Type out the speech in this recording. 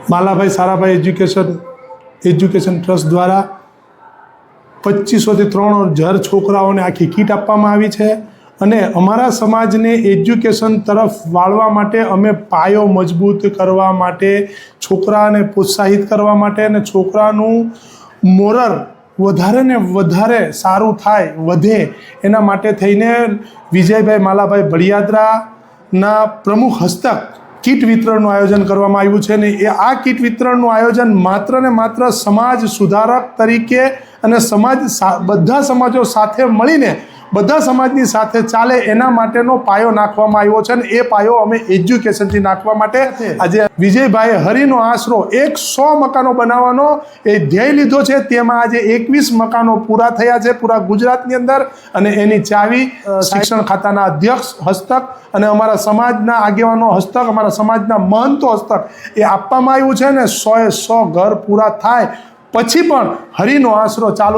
Malabhai Sarabhai education trust દ્વારા 2500થી 3000 છોકરાઓને આખી કીટ આપવામાં આવી છે અને અમારા સમાજને એજ્યુકેશન તરફ વાળવા માટે અમે પાયો મજબૂત કરવા માટે, છોકરાને પ્રોત્સાહિત કરવા માટે અને છોકરાનું મોરલ વધારે ને વધારે સારું થાય, વધે એના માટે થઈને વિજયભાઈ માલાભાઈ બળિયાદરાના પ્રમુખ હસ્તક કીટ વિતરણનું આયોજન કરવામાં આવ્યું છે ને એ આ કીટ વિતરણનું આયોજન માત્ર ને માત્ર સમાજ સુધારક તરીકે અને બધા સમાજો સાથે મળીને બધા સમાજની સાથે ચાલે એના માટેનો પાયો નાખવામાં આવ્યો છે અને એ પાયો અમે એજ્યુકેશનથી નાખવા માટે આજે વિજયભાઈએ હરિનો આશરો 100 મકાનો બનાવવાનો એ ધ્યેય લીધો છે। તેમાં આજે 21 મકાનો પૂરા થયા છે પૂરા ગુજરાતની અંદર અને એની ચાવી શિક્ષણ ખાતાના અધ્યક્ષ હસ્તક અને અમારા સમાજના આગેવાનો હસ્તક, અમારા સમાજના મહંતો હસ્તક એ આપવામાં આવ્યું છે ને 100 એ 100 ઘર પૂરા થાય પછી પણ હરિનો આશરો ચાલુ